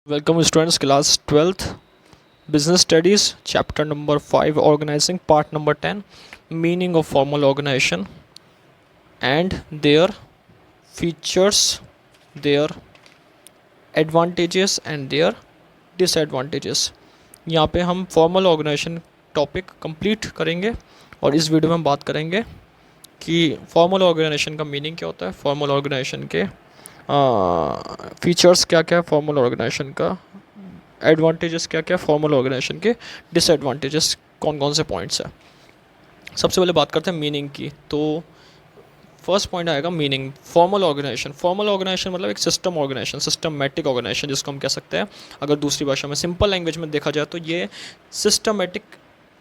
Welcome students, class 12th business studies, chapter number 5, organizing, part number 10, meaning of formal organization and their features, their advantages and their disadvantages. यहाँ पे हम formal organisation topic complete करेंगे और इस video में हम बात करेंगे कि फॉर्मल ऑर्गेनाइजेशन का मीनिंग क्या होता है, फॉर्मल ऑर्गेनाइजेशन के फीचर्स क्या क्या है, फॉर्मल ऑर्गेनाइजेशन का एडवांटेजेस क्या क्या, फॉर्मल ऑर्गेनाइजेशन के डिसएडवांटेजेस कौन कौन से पॉइंट्स हैं। सबसे पहले बात करते हैं मीनिंग की। तो फर्स्ट पॉइंट आएगा meaning. Formal organisation, formal organisation मतलब एक सिस्टम ऑर्गेनाइजेशन, सिस्टमेटिक ऑर्गेनाइजेशन जिसको हम कह सकते हैं। अगर दूसरी भाषा में, सिंपल लैंग्वेज में देखा जाए तो ये सिस्टमेटिक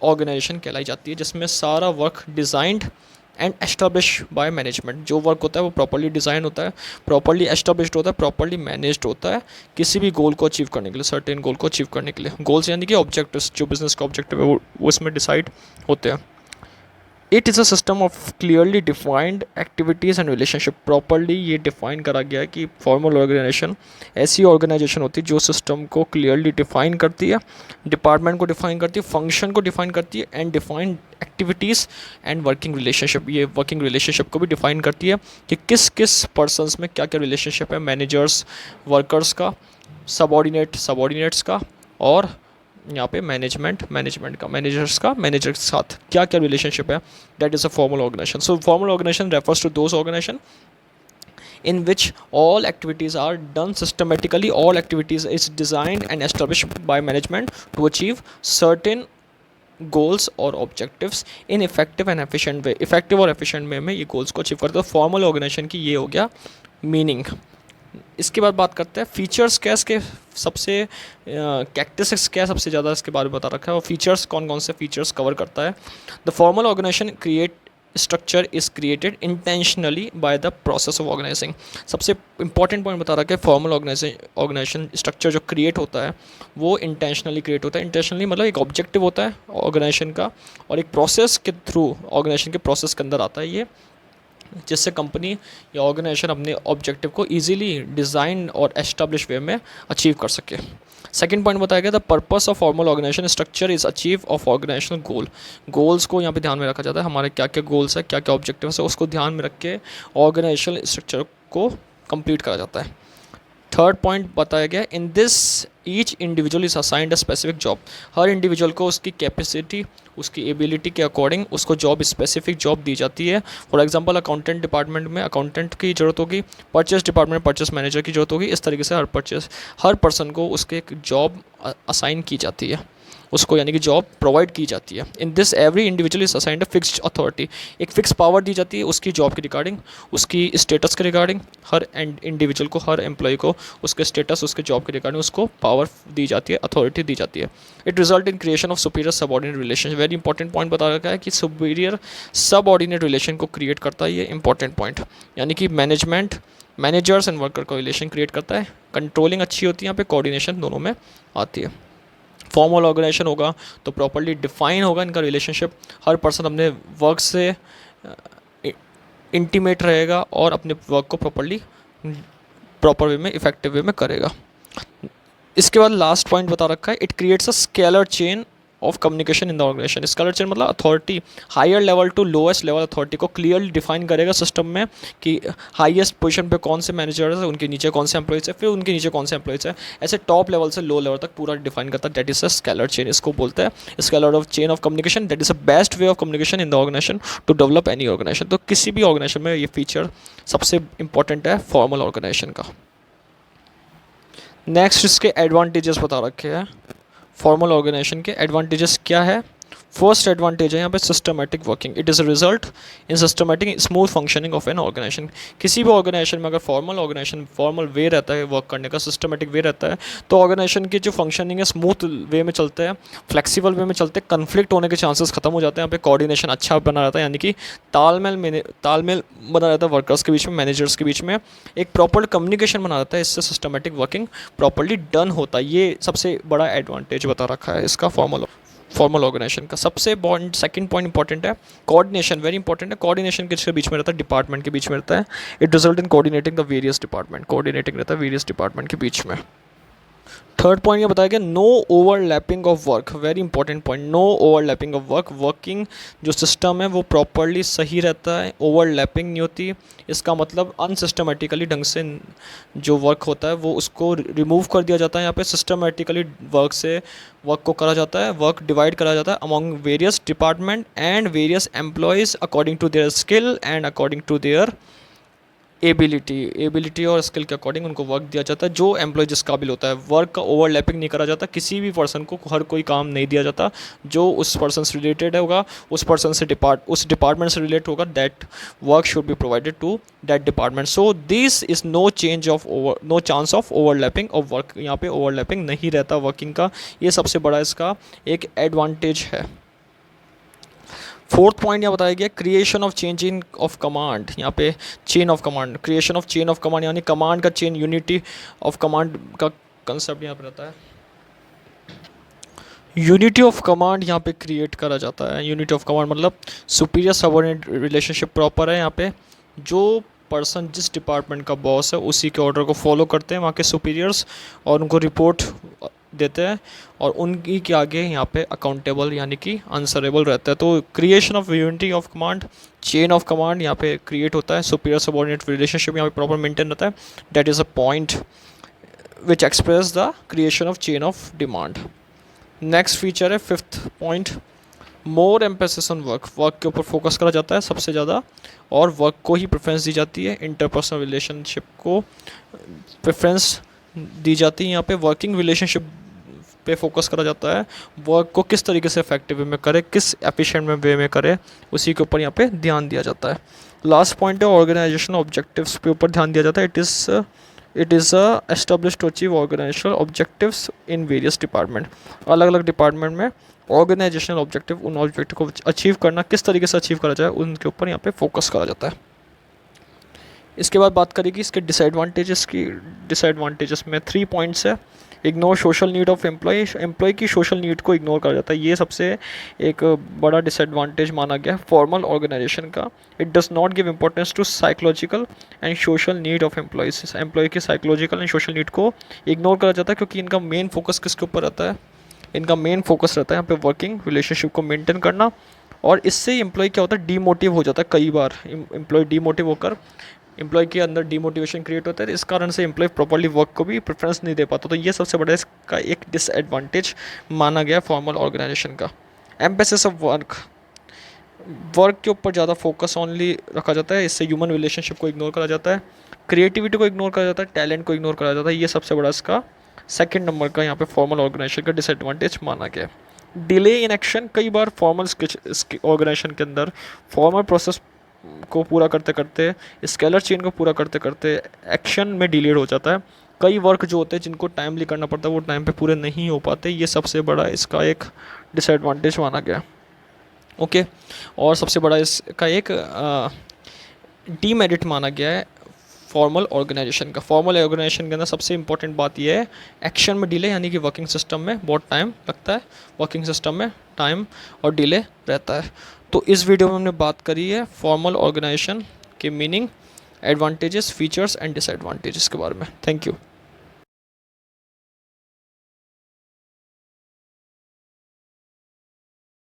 ऑर्गेनाइजेशन कहलाई जाती है, जिसमें सारा work designed and establish by management. जो वर्क होता है वो प्रॉपर्ली डिज़ाइन होता है, प्रॉपर्ली एस्टाब्लिश्ड होता है, प्रॉपर्ली मैनेज्ड होता है किसी भी गोल को अचीव करने के लिए, सर्टेन गोल को अचीव करने के लिए। गोल्स यानी कि ऑब्जेक्टिव्स, जो बिजनेस का ऑब्जेक्टिव है वो इसमें डिसाइड होते हैं। It is a system of clearly defined activities and relationship. Properly ये डिफाइन करा गया है कि फॉर्मल ऑर्गेनाइजेशन ऐसी ऑर्गेनाइजेशन होती है जो सिस्टम को क्लियरली डिफाइन करती है, डिपार्टमेंट को डिफाइन करती है, फंक्शन को डिफाइन करती है and defined activities and working relationship. ये वर्किंग रिलेशनशिप को भी डिफाइन करती है कि किस किस पर्सनस में क्या क्या रिलेशनशिप है, मैनेजर्स वर्कर्स का, सबॉर्डिनेट्स का, और यहाँ पे मैनेजमेंट का, मैनेजर्स का मैनेजर के साथ क्या क्या रिलेशनशिप है। That is a formal organisation. So formal organisation refers to those organisation in which all activities are done systematically, all activities is designed and established by management to achieve certain goals और objectives in effective and efficient way. Effective और efficient way में ये goals को achieve करते हैं। Formal organisation की ये हो गया मीनिंग। इसके बाद बात करते हैं फीचर्स क्या, इसके सबसे कैरेक्टरिस्टिक्स क्या, सबसे ज़्यादा इसके बारे में बता रखा है, और फीचर्स कौन कौन से फीचर्स कवर करता है। The formal organisation create structure is created intentionally by the process of organising. सबसे इंपॉर्टेंट पॉइंट बता रखा है, फॉर्मल ऑर्गेनाइजेशन स्ट्रक्चर जो क्रिएट होता है वो इंटेंशनली क्रिएट होता है। इंटेंशनली मतलब एक ऑब्जेक्टिव होता है ऑर्गेनाइजेशन का और एक प्रोसेस के थ्रू, ऑर्गेनाइजेशन के प्रोसेस के अंदर आता है ये, जिससे कंपनी या ऑर्गेनाइजेशन अपने ऑब्जेक्टिव को इजीली डिज़ाइन और एस्टाब्लिश वे में अचीव कर सके। सेकंड पॉइंट बताया गया, the purpose of formal organisation structure is achieve of organisational goal. Goals को यहाँ पे ध्यान में रखा जाता है, हमारे क्या क्या गोल्स है, क्या क्या ऑब्जेक्टिव्स है, उसको ध्यान में रख के ऑर्गेनाइजेशनल स्ट्रक्चर को कंप्लीट करा जाता है। थर्ड पॉइंट बताया गया, in this each individual is assigned a specific job. Her individual को उसकी कैपेसिटी, उसकी एबिलिटी के अकॉर्डिंग उसको जॉब, स्पेसिफिक जॉब दी जाती है। फॉर एग्जांपल अकाउंटेंट डिपार्टमेंट में अकाउंटेंट की ज़रूरत होगी, परचेस डिपार्टमेंट में परचेस मैनेजर की ज़रूरत होगी। इस तरीके से हर पर्सन को उसके एक जॉब असाइन की जाती है, उसको यानी कि जॉब प्रोवाइड की जाती है। In this every individual is assigned a fixed authority. एक फिक्स पावर दी जाती है उसकी जॉब के रिगार्डिंग, उसकी स्टेटस के रिगार्डिंग। हर इंडिविजुअल को, हर एम्प्लॉय को उसके स्टेटस, उसके जॉब के रिगार्डिंग उसको पावर दी जाती है, अथॉरिटी दी जाती है। It result in creation of superior subordinate relation. Very important point बता रखा है कि सुपीरियर सबऑर्डिनेट रिलेशन को क्रिएट करता है ये इंपॉर्टेंट पॉइंट, यानी कि मैनेजर्स एंड वर्कर का रिलेशन क्रिएट करता है। कंट्रोलिंग अच्छी होती है, यहाँ पे कोऑर्डिनेशन दोनों में आती है। फॉर्मल ऑर्गेनाइजेशन होगा तो प्रॉपर्ली डिफाइन होगा इनका रिलेशनशिप। हर पर्सन अपने वर्क से इंटीमेट रहेगा और अपने वर्क को प्रॉपर वे में, इफेक्टिव वे में करेगा। इसके बाद लास्ट पॉइंट बता रखा है, it creates a scalar chain of communication in the organisation. Scalar chain मतलब authority, higher level to lowest level authority को क्लियरली डिफाइन करेगा सिस्टम में कि हाईएस्ट पोजीशन पे कौन से मैनेजर्स है, उनके नीचे कौन से एम्प्लॉयज़ है, फिर उनके नीचे कौन से एम्प्लॉयज़ है, ऐसे टॉप लेवल से लो लेवल तक पूरा डिफाइन करता है। That is a scalar chain, इसको बोलते हैं scalar of chain of communication. That is a best way of communication in the organisation to develop any organisation. तो किसी भी ऑर्गेनाइजेशन में ये फीचर सबसे इंपॉर्टेंट है फॉर्मल ऑर्गेनाइजेशन का। नेक्स्ट इसके एडवांटेजेस बता रखे हैं। फॉर्मल ऑर्गेनाइजेशन के एडवांटेजेस क्या है। फर्स्ट एडवांटेज है यहाँ पे systematic working. It is a result in systematic smooth functioning of an organisation. किसी भी ऑर्गेनाइजेशन में अगर फॉर्मल वे रहता है वर्क करने का, सिस्टमेटिक वे रहता है, तो ऑर्गेनाइजेशन की जो फंक्शनिंग है स्मूथ वे में चलते हैं, फ्लेक्सिबल वे में चलते हैं, कन्फ्लिक्ट होने के चांसेस खत्म हो जाते हैं। यहाँ पे कोऑर्डिनेशन अच्छा बना रहता है, यानी कि तालमेल बना रहता है वर्कर्स के बीच में, मैनेजर्स के बीच में, एक प्रॉपर कम्युनिकेशन बना रहता है। इससे सिस्टमेटिक वर्किंग प्रॉपरली डन होता है। ये सबसे बड़ा एडवांटेज बता रखा है इसका फॉर्मल ऑर्गेनाइजेशन का। सबसे सेकंड पॉइंट इंपॉर्टेंट है, कोऑर्डिनेशन। वेरी इंपॉर्टेंट है। कोऑर्डिनेशन किसके बीच में रहता है, डिपार्टमेंट के बीच में रहता है। It result in coordinating the various department, coordinating रहता है वेरियस डिपार्टमेंट के बीच में। थर्ड पॉइंट ये बताया गया, no overlapping of work, very important point, no overlapping of work. Working जो सिस्टम है वो प्रॉपरली सही रहता है, ओवरलैपिंग नहीं होती। इसका मतलब अनसिस्टमेटिकली ढंग से जो वर्क होता है वो उसको रिमूव कर दिया जाता है। यहाँ पे सिस्टमेटिकली वर्क से वर्क को करा जाता है, वर्क डिवाइड करा जाता है among various department and various employees according to their skill and according to their ability और स्किल के अकॉर्डिंग उनको वर्क दिया जाता है, जो एम्प्लॉय जिस काबिल होता है। वर्क का ओवरलैपिंग नहीं करा जाता, किसी भी पर्सन को हर कोई काम नहीं दिया जाता। जो उस पर्सन से रिलेटेड होगा, उस पर्सन से उस डिपार्टमेंट से रिलेट होगा, that work should be provided to that department. So this is no chance of overlapping of work. यहाँ पे ओवरलैपिंग नहीं रहता वर्किंग का, ये सबसे बड़ा इसका एक एडवांटेज है। फोर्थ पॉइंट यहाँ बताया गया, creation of change in of command. यहाँ पे chain of command, creation of chain of command यानी कमांड का चेन, यूनिटी ऑफ कमांड का कंसेप्ट यहाँ पे रहता है। यूनिटी ऑफ कमांड यहाँ पे क्रिएट करा जाता है। यूनिटी ऑफ कमांड मतलब सुपीरियर सबऑर्डिनेट रिलेशनशिप प्रॉपर है। यहाँ पे जो पर्सन जिस डिपार्टमेंट का बॉस है उसी के ऑर्डर को फॉलो करते हैं वहाँ के सुपीरियर्स, और उनको रिपोर्ट देते हैं, और उनकी के आगे यहाँ पे अकाउंटेबल यानी कि आंसरेबल रहता है। तो creation of unity of command, chain of command यहाँ पे क्रिएट होता है, सुपीरियर सबऑर्डिनेट रिलेशनशिप यहाँ पे प्रॉपर मेंटेन रहता है। That is a point which express the creation of chain of demand. Next feature है fifth point, more emphasis on work. Work के ऊपर फोकस करा जाता है सबसे ज़्यादा, और वर्क को ही प्रेफरेंस दी जाती है। इंटरपर्सनल रिलेशनशिप को प्रेफरेंस दी जाती है। यहाँ पे वर्किंग रिलेशनशिप पे फोकस करा जाता है, वर्क को किस तरीके से इफेक्टिव वे में करे, किस एफिशिएंट में वे में करे, उसी के ऊपर यहाँ पे ध्यान दिया जाता है। लास्ट पॉइंट है ऑर्गेनाइजेशन ऑब्जेक्टिव्स पे ऊपर ध्यान दिया जाता है। It is establish to achieve organisational objectives in various department. अलग अलग डिपार्टमेंट में ऑर्गेनाइजेशनल ऑब्जेक्टिव, उन ऑब्जेक्टिव को अचीव करना, किस तरीके से अचीव करा जाए, उनके ऊपर यहाँ पे फोकस करा जाता है। इसके बाद बात करेगी इसके डिसएडवांटेजेस की। डिसएडवांटेजेस में 3 पॉइंट्स है। Ignore social need of employee की सोशल नीड को इग्नोर करा जाता है, ये सबसे एक बड़ा डिसएडवांटेज माना गया फॉर्मल ऑर्गेनाइजेशन का। It does not give importance to psychological and social need of employees. Employee की साइकोलॉजिकल एंड सोशल नीड को इग्नोर करा जाता है, क्योंकि इनका मेन फोकस किसके ऊपर रहता है, इनका मेन फोकस रहता है यहाँ पे वर्किंग रिलेशनशिप को मेंटेन करना। और इससे एम्प्लॉय क्या होता है, डीमोटिव हो जाता है। कई बार एम्प्लॉय डीमोटिव होकर एम्प्लॉय के अंदर डीमोटिवेशन क्रिएट होता है, इस कारण से एम्प्लॉय प्रॉपर्ली वर्क को भी प्रेफरेंस नहीं दे पाता। तो ये सबसे बड़ा इसका एक डिसएडवांटेज माना गया फॉर्मल ऑर्गेनाइजेशन का। एम्फेसिस ऑफ वर्क के ऊपर ज़्यादा फोकस ऑनली रखा जाता है, इससे ह्यूमन रिलेशनशिप को इग्नोर करा जाता है, क्रिएटिविटी को इग्नोर करा जाता है, टैलेंट को इग्नोर करा जाता है। ये सबसे बड़ा इसका सेकेंड नंबर का यहाँ पे फॉर्मल ऑर्गेनाइजेशन का डिसएडवांटेज माना गया। डिले इन एक्शन, कई बार फॉर्मल ऑर्गेनाइजेशन के अंदर फॉर्मल प्रोसेस को पूरा करते करते, स्केलर चेन को पूरा करते करते एक्शन में डिलेड हो जाता है। कई वर्क जो होते हैं जिनको टाइमली करना पड़ता है वो टाइम पे पूरे नहीं हो पाते, ये सबसे बड़ा इसका एक डिसएडवांटेज माना गया। ओके, और सबसे बड़ा इसका एक डीमेरिट माना गया है फॉर्मल ऑर्गेनाइजेशन का। फॉर्मल ऑर्गेनाइजेशन के अंदर सबसे इंपॉर्टेंट बात यह है एक्शन में डिले, यानी कि वर्किंग सिस्टम में बहुत टाइम लगता है, वर्किंग सिस्टम में टाइम और डिले रहता है। तो इस वीडियो में हमने बात करी है फॉर्मल ऑर्गेनाइजेशन के meaning, advantages, features and disadvantages के बारे में। Thank you.